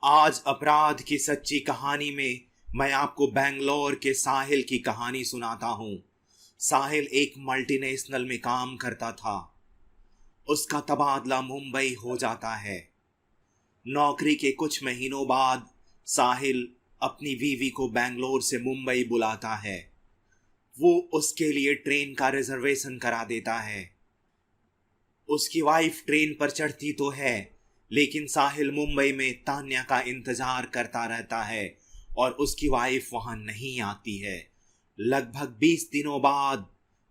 आज अपराध की सच्ची कहानी में मैं आपको बेंगलोर के साहिल की कहानी सुनाता हूँ। साहिल एक मल्टीनेशनल में काम करता था। उसका तबादला मुंबई हो जाता है। नौकरी के कुछ महीनों बाद साहिल अपनी बीवी को बेंगलोर से मुंबई बुलाता है। वो उसके लिए ट्रेन का रिजर्वेशन करा देता है। उसकी वाइफ ट्रेन पर चढ़ती तो है, लेकिन साहिल मुंबई में तान्या का इंतजार करता रहता है और उसकी वाइफ वहां नहीं आती है। लगभग 20 दिनों बाद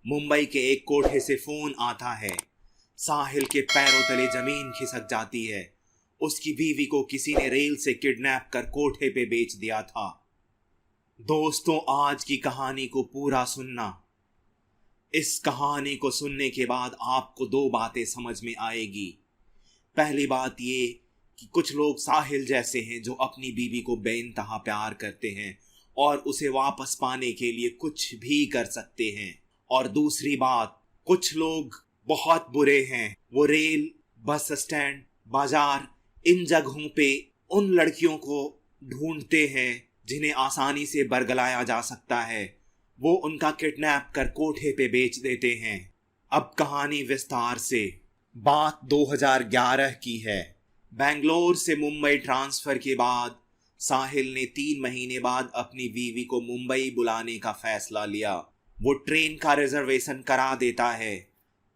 मुंबई के एक कोठे से फोन आता है। साहिल के पैरों तले जमीन खिसक जाती है। उसकी बीवी को किसी ने रेल से किडनैप कर कोठे पे बेच दिया था। दोस्तों, आज की कहानी को पूरा सुनना। इस कहानी को सुनने के बाद आपको दो बातें समझ में आएगी। पहली बात ये कि कुछ लोग साहिल जैसे हैं जो अपनी बीवी को बेइंतहा प्यार करते हैं और उसे वापस पाने के लिए कुछ भी कर सकते हैं। और दूसरी बात, कुछ लोग बहुत बुरे हैं। वो रेल, बस स्टैंड, बाजार, इन जगहों पे उन लड़कियों को ढूंढते हैं जिन्हें आसानी से बरगलाया जा सकता है। वो उनका किडनैप कर कोठे पे बेच देते हैं। अब कहानी विस्तार से। बात 2011 की है। बेंगलोर से मुंबई ट्रांसफर के बाद साहिल ने 3 महीने बाद अपनी बीवी को मुंबई बुलाने का फैसला लिया। वो ट्रेन का रिजर्वेशन करा देता है।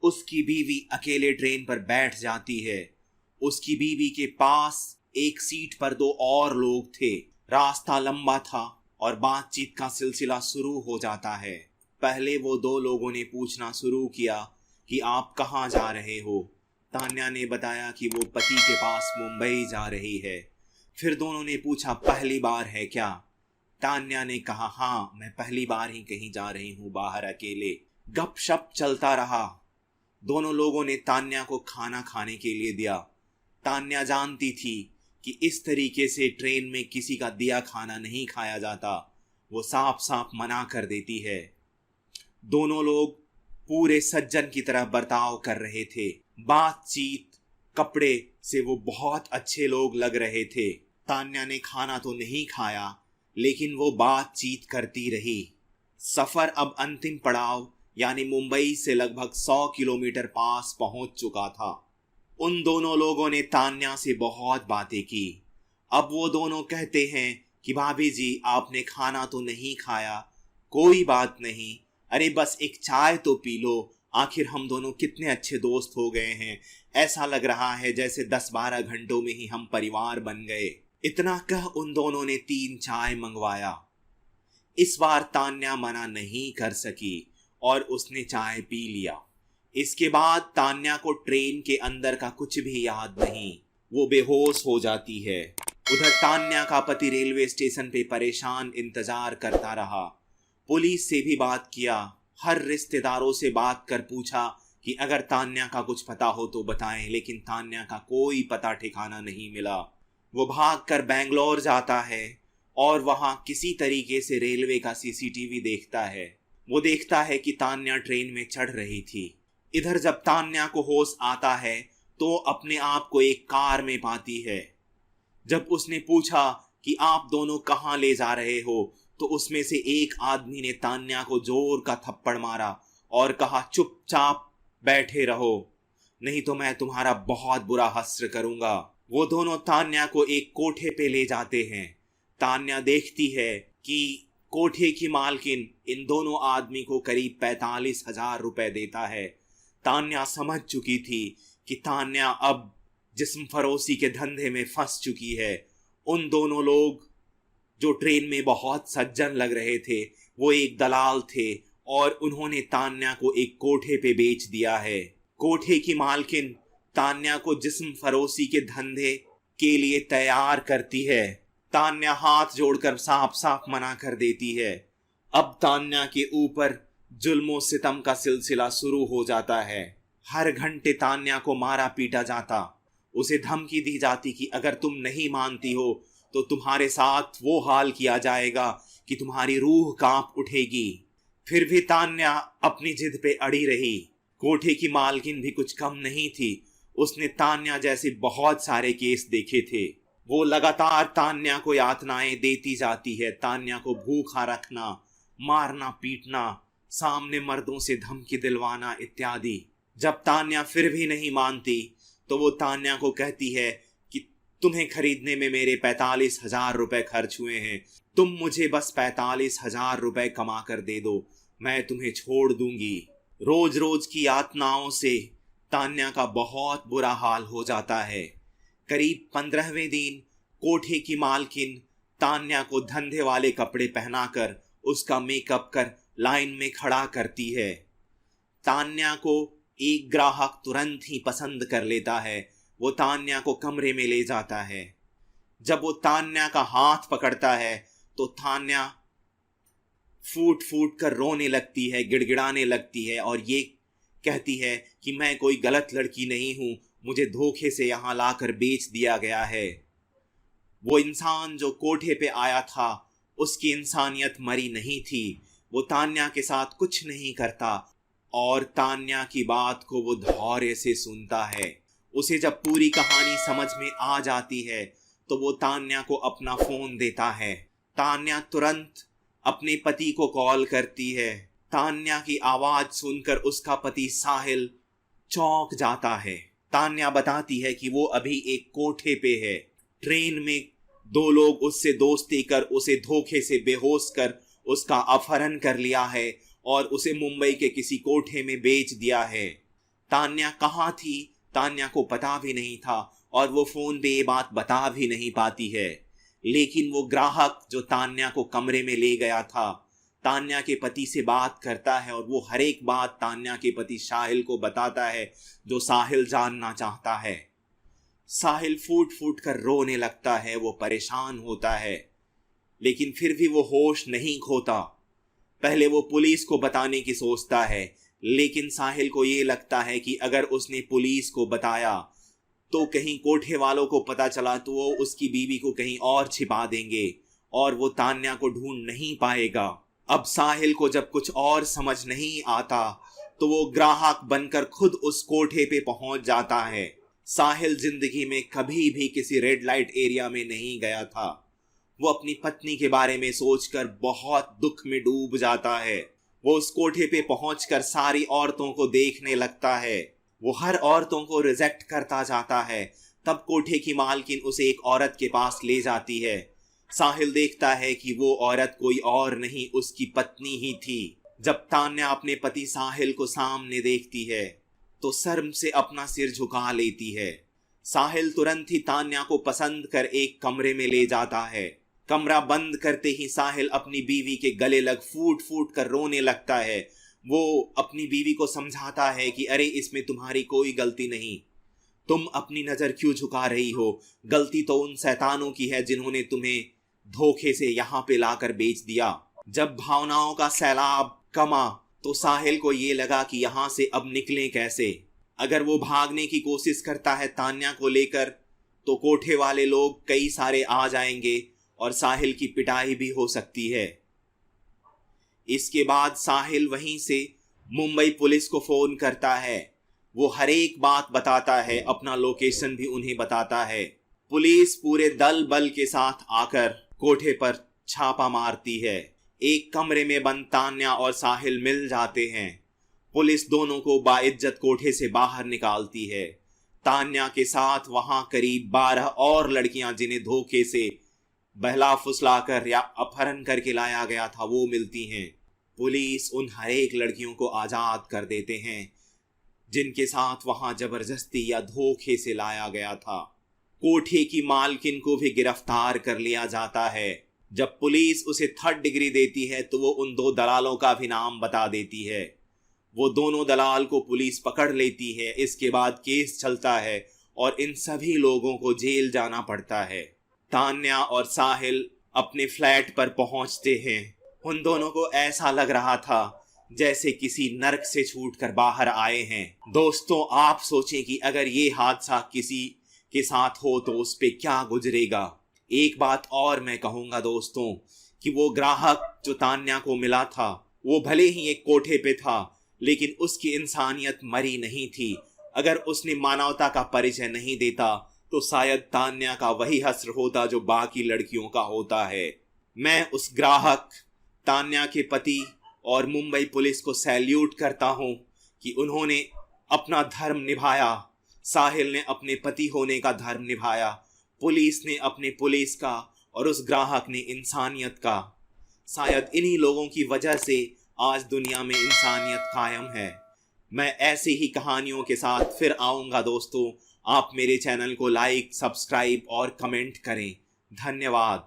उसकी बीवी अकेले ट्रेन पर बैठ जाती है। उसकी बीवी के पास एक सीट पर 2 और लोग थे। रास्ता लंबा था और बातचीत का सिलसिला शुरू हो जाता है। पहले वो 2 लोगों ने पूछना शुरू किया कि आप कहाँ जा रहे हो। तान्या ने बताया कि वो पति के पास मुंबई जा रही है। फिर दोनों ने पूछा, पहली बार है क्या? तान्या ने कहा, हाँ, मैं पहली बार ही कहीं जा रही हूँ बाहर अकेले। गपशप चलता रहा। दोनों लोगों ने तान्या को खाना खाने के लिए दिया। तान्या जानती थी कि इस तरीके से ट्रेन में किसी का दिया खाना नहीं खाया जाता। वो साफ साफ मना कर देती है। दोनों लोग पूरे सज्जन की तरह बर्ताव कर रहे थे। बातचीत, कपड़े से वो बहुत अच्छे लोग लग रहे थे। तान्या ने खाना तो नहीं खाया, लेकिन वो बातचीत करती रही। सफर अब अंतिम पड़ाव यानी मुंबई से लगभग 100 किलोमीटर पास पहुंच चुका था। उन दोनों लोगों ने तान्या से बहुत बातें की। अब वो दोनों कहते हैं कि भाभी जी, आपने खाना तो नहीं खाया, कोई बात नहीं, अरे बस एक चाय तो पी लो, आखिर हम दोनों कितने अच्छे दोस्त हो गए हैं। ऐसा लग रहा है जैसे 10-12 घंटों में ही हम परिवार बन गए। इतना कह उन दोनों ने 3 चाय मंगवाया। इस बार तान्या मना नहीं कर सकी और उसने चाय पी लिया। इसके बाद तान्या को ट्रेन के अंदर का कुछ भी याद नहीं। वो बेहोश हो जाती है। उधर तान्या का पति रेलवे स्टेशन पे परेशान इंतजार करता रहा। पुलिस से भी बात किया। हर रिश्तेदारों से बात कर पूछा कि अगर तान्या का कुछ पता हो तो बताएं, लेकिन तान्या का कोई पता ठिकाना नहीं मिला। वो भागकर बेंगलोर जाता है और वहां किसी तरीके से रेलवे का सीसीटीवी देखता है। वो देखता है कि तान्या ट्रेन में चढ़ रही थी। इधर जब तान्या को होश आता है तो अपने आप को एक कार में पाती है। जब उसने पूछा कि आप दोनों कहाँ ले जा रहे हो, तो उसमें से एक आदमी ने तान्या को जोर का थप्पड़ मारा और कहा, चुपचाप बैठे रहो, नहीं तो मैं तुम्हारा बहुत बुरा हश्र करूंगा। वो दोनों तान्या को एक कोठे पे ले जाते हैं। तान्या देखती है कि कोठे की मालकिन इन दोनों आदमी को करीब 45,000 रुपए देता है। तान्या समझ चुकी थी कि तान्या अब जिस्म फरोशी के धंधे में फंस चुकी है। उन दोनों लोग जो ट्रेन में बहुत सज्जन लग रहे थे, वो एक दलाल थे और उन्होंने तान्या को एक कोठे पे बेच दिया है। कोठे की मालकिन तान्या को जिस्म फरोशी के धंधे के लिए तैयार करती है। तान्या हाथ जोड़कर साफ साफ मना कर देती है। अब तान्या के ऊपर जुल्मो सितम का सिलसिला शुरू हो जाता है। हर घंटे तान्या को मारा पीटा जाता। उसे धमकी दी जाती कि अगर तुम नहीं मानती हो तो तुम्हारे साथ वो हाल किया जाएगा कि तुम्हारी रूह कांप उठेगी। फिर भी तान्या अपनी जिद पे अड़ी रही। कोठे की मालकिन भी कुछ कम नहीं थी। उसने तान्या जैसे बहुत सारे केस देखे थे। वो लगातार तान्या को यातनाएं देती जाती है। तान्या को भूखा रखना, मारना पीटना, सामने मर्दों से धमकी दिलवाना इत्यादि। जब तान्या फिर भी नहीं मानती तो वो तान्या को कहती है कि तुम्हें खरीदने में मेरे 45,000 रुपए खर्च हुए हैं, तुम मुझे बस 45,000 रुपए कमा कर दे दो, मैं तुम्हें छोड़ दूंगी। रोज रोज की यातनाओं से तान्या का बहुत बुरा हाल हो जाता है। करीब 15वें दिन कोठे की मालकिन तान्या को धंधे वाले कपड़े पहनाकर उसका मेकअप कर लाइन में खड़ा करती है। तान्या को एक ग्राहक तुरंत ही पसंद कर लेता है। वो तान्या को कमरे में ले जाता है। जब वो तान्या का हाथ पकड़ता है तो तान्या फूट फूट कर रोने लगती है, गिड़गिड़ाने लगती है और ये कहती है कि मैं कोई गलत लड़की नहीं हूं, मुझे धोखे से यहां लाकर बेच दिया गया है। वो इंसान जो कोठे पे आया था उसकी इंसानियत मरी नहीं थी। वो तान्या के साथ कुछ नहीं करता और तान्या की बात को वो धैर्य से सुनता है। उसे जब पूरी कहानी समझ में आ जाती है तो वो तान्या को अपना फोन देता है। तान्या तुरंत अपने पति को कॉल करती है। तान्या की आवाज सुनकर उसका पति साहिल चौंक जाता है। तान्या बताती है कि वो अभी एक कोठे पे है। ट्रेन में 2 लोग उससे दोस्ती कर उसे धोखे से बेहोश कर उसका अपहरण कर लिया है और उसे मुंबई के किसी कोठे में बेच दिया है। तान्या कहाँ थी तान्या को पता भी नहीं था और वो फोन पे ये बात बता भी नहीं पाती है। लेकिन वो ग्राहक जो तान्या को कमरे में ले गया था तान्या के पति से बात करता है और वो हर एक बात तान्या के पति साहिल को बताता है जो साहिल जानना चाहता है। साहिल फूट फूट कर रोने लगता है। वो परेशान होता है लेकिन फिर भी वो होश नहीं खोता। पहले वो पुलिस को बताने की सोचता है लेकिन साहिल को ये लगता है कि अगर उसने पुलिस को बताया तो कहीं कोठे वालों को पता चला तो वो उसकी बीवी को कहीं और छिपा देंगे और वो तान्या को ढूंढ नहीं पाएगा। अब साहिल को जब कुछ और समझ नहीं आता तो वो ग्राहक बनकर खुद उस कोठे पे पहुंच जाता है। साहिल जिंदगी में कभी भी किसी रेड लाइट एरिया में नहीं गया था। वो अपनी पत्नी के बारे में सोचकर बहुत दुख में डूब जाता है। वो उस कोठे पे पहुंचकर सारी औरतों को देखने लगता है। वो हर औरतों को रिजेक्ट करता जाता है। तब कोठे की मालकिन उसे एक औरत के पास ले जाती है। साहिल देखता है कि वो औरत कोई और नहीं उसकी पत्नी ही थी। जब तान्या अपने पति साहिल को सामने देखती है तो शर्म से अपना सिर झुका लेती है। साहिल तुरंत ही तान्या को पसंद कर एक कमरे में ले जाता है। कमरा बंद करते ही साहिल अपनी बीवी के गले लग फूट फूट कर रोने लगता है। वो अपनी बीवी को समझाता है कि अरे इसमें तुम्हारी कोई गलती नहीं, तुम अपनी नजर क्यों झुका रही हो, गलती तो उन शैतानों की है जिन्होंने तुम्हें धोखे से यहाँ पे लाकर बेच दिया। जब भावनाओं का सैलाब कमा तो साहिल को ये लगा कि यहाँ से अब निकलें कैसे। अगर वो भागने की कोशिश करता है तान्या को लेकर तो कोठे वाले लोग कई सारे आ जाएंगे और साहिल की पिटाई भी हो सकती है। इसके बाद साहिल वहीं से मुंबई पुलिस को फोन करता है। वो हर एक बात बताता है, अपना लोकेशन भी उन्हें बताता है। पुलिस पूरे दल बल के साथ आकर कोठे पर छापा मारती है। एक कमरे में बंद तान्या और साहिल मिल जाते हैं। पुलिस दोनों को बाइज्जत कोठे से बाहर निकालती है। तान्या के साथ वहां करीब 12 और लड़कियां जिन्हें धोखे से बहला फुसलाकर या अपहरण करके लाया गया था वो मिलती हैं। पुलिस उन हर एक लड़कियों को आजाद कर देते हैं जिनके साथ वहां जबरदस्ती या धोखे से लाया गया था। कोठे की मालकिन को भी गिरफ्तार कर लिया जाता है। जब पुलिस उसे 3rd डिग्री देती है तो वो उन 2 दलालों का भी नाम बता देती है। वो दोनों दलाल को पुलिस पकड़ लेती है। इसके बाद केस चलता है और इन सभी लोगों को जेल जाना पड़ता है। तान्या और साहिल अपने फ्लैट पर पहुंचते हैं। उन दोनों को ऐसा लग रहा था जैसे किसी नर्क से छूटकर बाहर आए हैं। दोस्तों, आप सोचें कि अगर ये हादसा किसी के साथ हो तो उस पे क्या गुजरेगा। एक बात और मैं कहूंगा दोस्तों कि वो ग्राहक जो तान्या को मिला था वो भले ही एक कोठे पे था लेकिन उसकी इंसानियत मरी नहीं थी। अगर उसने मानवता का परिचय नहीं देता तो शायद तान्या का वही हश्र होता जो बाकी लड़कियों का होता है। मैं उस ग्राहक, तान्या के पति और मुंबई पुलिस को सैल्यूट करता हूं कि उन्होंने अपना धर्म निभाया। साहिल ने अपने पति होने का धर्म निभाया, पुलिस ने अपने पुलिस का और उस ग्राहक ने इंसानियत का। शायद इन्हीं लोगों की वजह से आज दुनिया में इंसानियत कायम है। मैं ऐसी ही कहानियों के साथ फिर आऊंगा दोस्तों। आप मेरे चैनल को लाइक, सब्सक्राइब और कमेंट करें। धन्यवाद।